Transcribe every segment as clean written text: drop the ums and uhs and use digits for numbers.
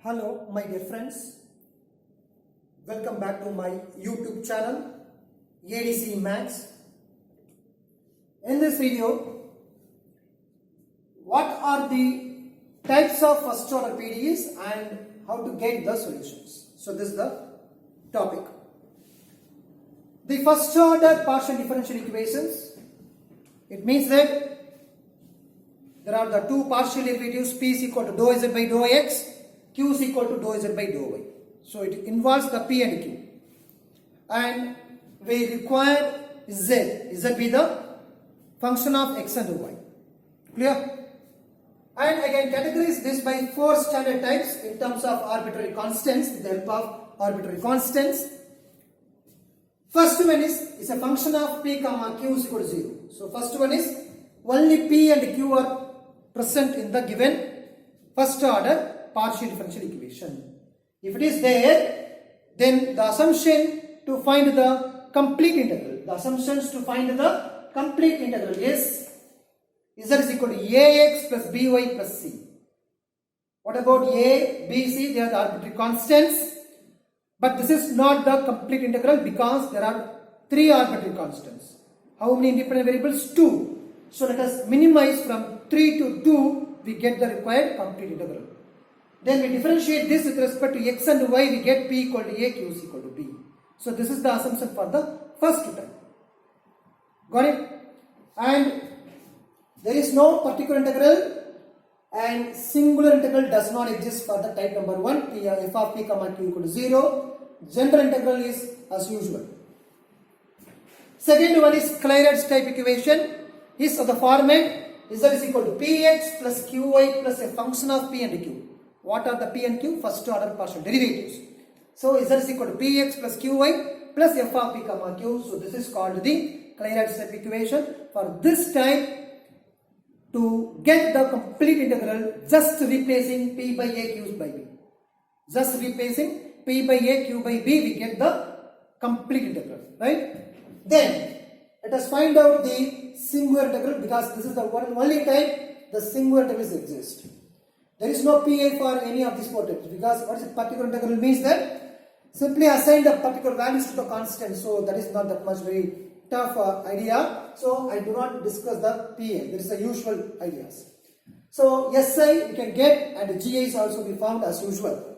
Hello my dear friends, welcome back to my YouTube channel ADC Maths. In this video, what are the types of first order PDEs and how to get the solutions. So this is the topic. The first order partial differential equations, it means that there are the two partial derivatives p is equal to dou z by dou x, q is equal to dou z by dou y. So it involves the p and q. And we require z be the function of x and y. Clear? And I can categorize this by four standard types in terms of arbitrary constants with the help of arbitrary constants. First one is a function of p comma q is equal to 0. So first one is only p and q are present in the given first order partial differential equation. If it is there, then the assumption to find the complete integral, the assumptions to find the complete integral is z is equal to ax plus by plus c. What about a, b, c? They are the arbitrary constants. But this is not the complete integral because there are three arbitrary constants. How many independent variables? 2. So let us minimize from 3 to 2, we get the required complete integral. Then we differentiate this with respect to x and y, we get p equal to a, q is equal to b. So this is the assumption for the first type. Got it? And there is no particular integral and singular integral does not exist for the type number 1, f of p comma q equal to 0. General integral is as usual. Second one is Clairaut's type equation is of the format z is equal to px plus qy plus a function of p and q. What are the p and q? First order partial derivatives. So z is equal to px plus qy plus f of p comma q. So this is called the Clairaut's type equation. For this type, to get the complete integral, just replacing p by a, q by b. Just replacing p by a, q by b, we get the complete integral, right? Then let us find out the singular integral because this is the one only type the singular integrals exist. There is no PA for any of these four types because what is a particular integral means that simply assign the particular values to the constant. So that is not that much very tough idea. So I do not discuss the PA. There is the usual ideas. So SI we can get and GI is also be found as usual.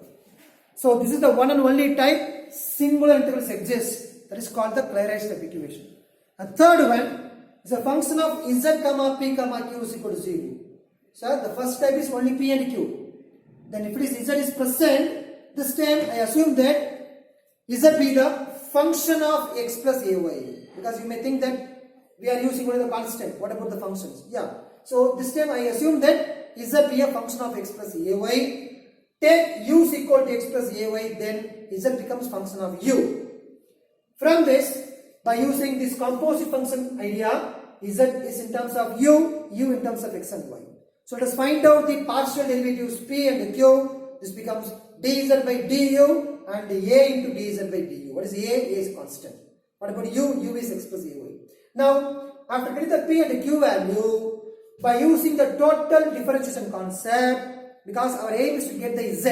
So this is the one and only type singular integrals exist. That is called the Clairaut's type equation. And third one is a function of z comma p comma q is equal to 0. So the first type is only p and q. Then if it is z is present, this time I assume that z be the function of x plus ay. Because you may think that we are using only the constant. What about the functions? Yeah. So this time I assume that z be a function of x plus ay. Take u is equal to x plus ay, then z becomes function of u. From this, by using this composite function idea, z is in terms of u in terms of x and y. So let us find out the partial derivatives p and q. This becomes dz by du and a into dz by du. What is a? A is constant. What about u? U is x plus ay. Now, after getting the p and q value, by using the total differentiation concept, because our aim is to get the z,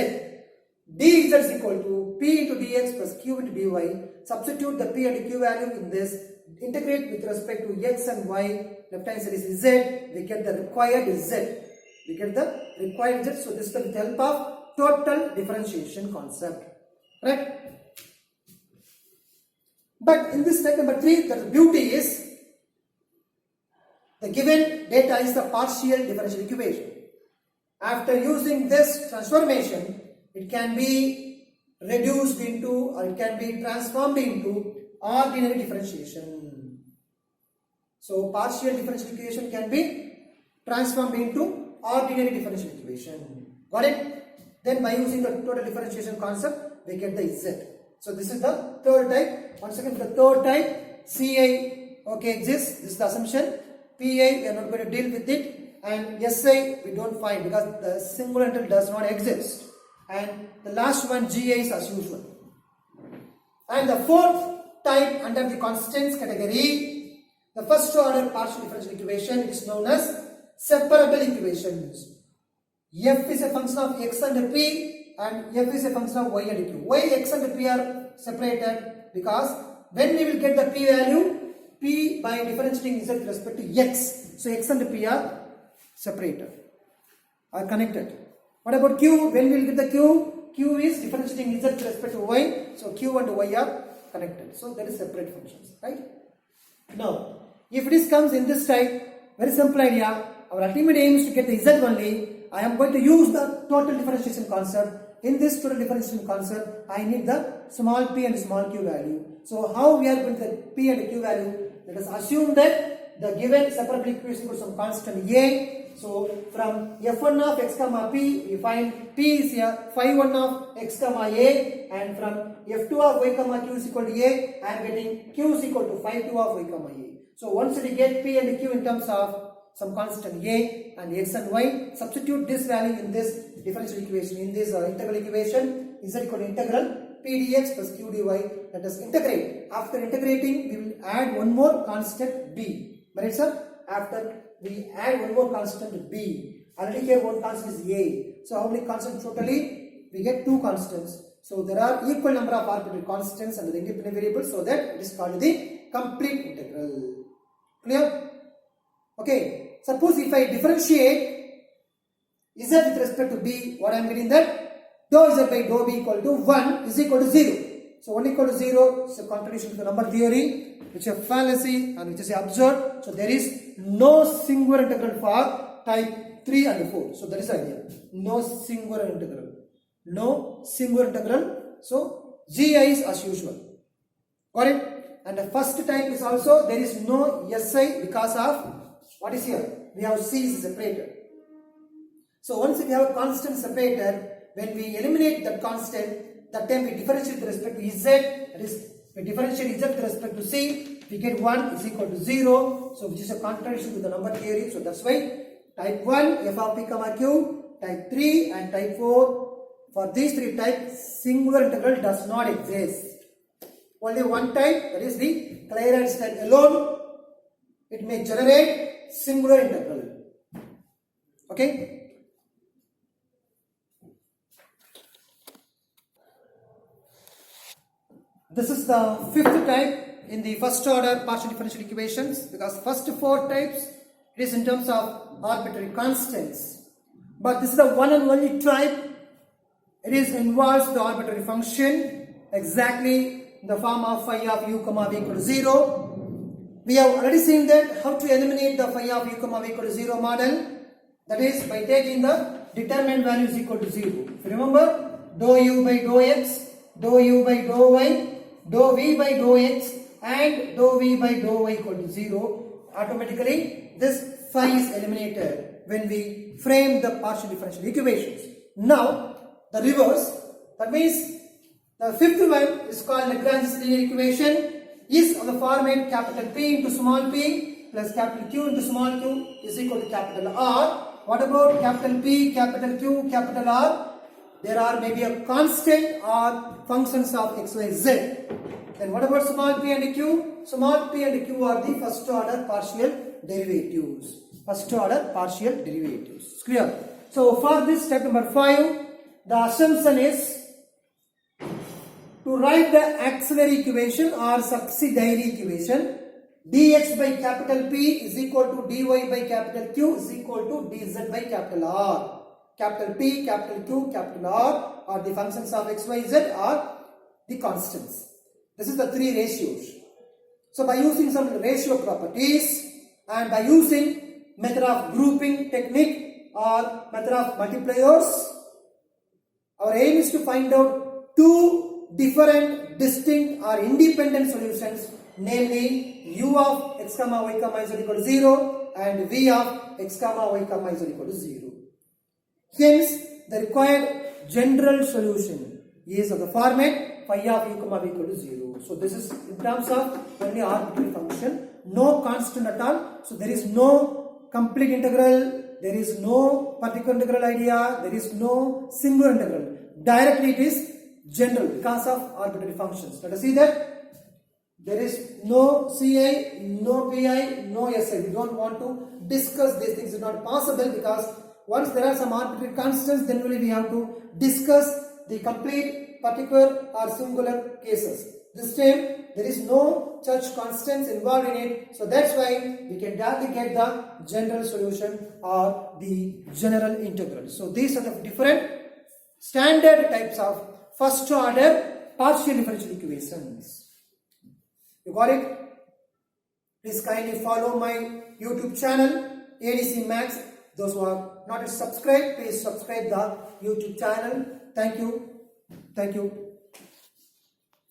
dz is equal to p into dx plus q into dy. Substitute the p and q value in this, integrate with respect to x and y, left hand side is z, we get the required z. We get the required z, so this is with the help of total differentiation concept. Right? But in this step number 3, the beauty is the given data is the partial differential equation. After using this transformation, it can be reduced into or it can be transformed into ordinary differentiation. So partial differential equation can be transformed into ordinary differential equation. Got it? Then by using the total differentiation concept, we get the z. So this is the third type. Once again, for the third type, CI exists. This is the assumption. PA, we are not going to deal with it. And SI, we don't find because the singular integral does not exist. And the last one, GA is as usual. And the fourth type under the constants category, the first order partial differential equation is known as separable equations. F is a function of x and p and f is a function of y and q. Why x and p are separated? Because when we will get the p value, p by differentiating z with respect to x. So x and p are separated, are connected. What about q? When we will get the q, q is differentiating z with respect to y. So q and y are connected. So that is separate functions, right? Now, if this comes in this type, very simple idea. Our ultimate aim is to get the z only. I am going to use the total differentiation concept. In this total differentiation concept, I need the small p and small q value. So how we are going to get p and q value? Let us assume that the given separable equation for some constant a. So from f1 of x comma p, we find p is a phi1 of x comma a, and from f2 of y comma q is equal to a, I am getting q is equal to phi2 of y comma a. So once we get p and q in terms of some constant a and x and y, substitute this value in this differential equation, in this integral equation, is equal to integral p dx plus q dy. Let us integrate. After integrating, we will add one more constant b. Right, sir? After we add one more constant b. Already here one constant is a. So how many constants totally? We get two constants. So there are equal number of arbitrary constants under the independent variables, so that it is called the complete integral. Clear? Okay. Suppose if I differentiate z with respect to b, what I am getting that dou z by dou b equal to 1 is equal to 0. So 1 equal to 0 is a contradiction to the number theory, which is a fallacy and which is absurd. So there is no singular integral for type 3 and 4. So that is the idea. No singular integral. No singular integral. So gi is as usual. Got it? And the first type is also there is no si because of what is here? We have c is separated. So once we have a constant separated, when we eliminate that constant, that time we differentiate with respect to z, that is, we differentiate z with respect to c, we get 1 is equal to 0, so which is a contradiction to the number theory. So that's why type 1 f of p comma q, type 3 and type 4, for these three types, singular integral does not exist. Only one type, that is the Clairaut's type alone, it may generate singular integral. Okay? This is the fifth type in the first order partial differential equations, because first four types it is in terms of arbitrary constants, but this is the one and only type. It is involves the arbitrary function exactly in the form of phi of u comma v equal to 0. We have already seen that how to eliminate the phi of u comma v equal to 0 model, that is by taking the determinant value is equal to 0. If you remember, dou u by dou x, dou u by dou y, dou v by dou x and dou v by dou y equal to 0, automatically this phi is eliminated when we frame the partial differential equations. Now the reverse, that means the fifth one is called Lagrange's linear equation, is of the format capital P into small p plus capital Q into small q is equal to capital R. What about capital P, capital Q, capital R? There are maybe a constant or functions of x, y, z. Then what about small p and q? Small p and q are the first order partial derivatives. First order partial derivatives. It's clear? So for this step number 5, the assumption is to write the axillary equation or subsidiary equation. Dx by capital P is equal to dy by capital Q is equal to dz by capital R. Capital P, capital Q, capital R are the functions of x, y, z are the constants. This is the three ratios. So by using some ratio properties and by using method of grouping technique or method of multipliers, our aim is to find out two different, distinct or independent solutions, namely u of x comma y comma z equal to 0 and v of x comma y comma z equal to 0. Hence, the required general solution is of the format phi of u comma v equal to 0. So this is in terms of only arbitrary function, no constant at all. So there is no complete integral, there is no particular integral idea, there is no singular integral. Directly it is general because of arbitrary functions. Let us see that. There is no Ci, no Pi, no Si. We don't want to discuss these things. It's not possible because once there are some arbitrary constants, then only we have to discuss the complete particular or singular cases. This time there is no such constants involved in it, so that's why we can directly get the general solution or the general integral. So these are the different standard types of first order partial differential equations. You got it? Please kindly follow my YouTube channel ADC Max. Those who are not yet subscribed, please subscribe the YouTube channel. Thank you. Thank you.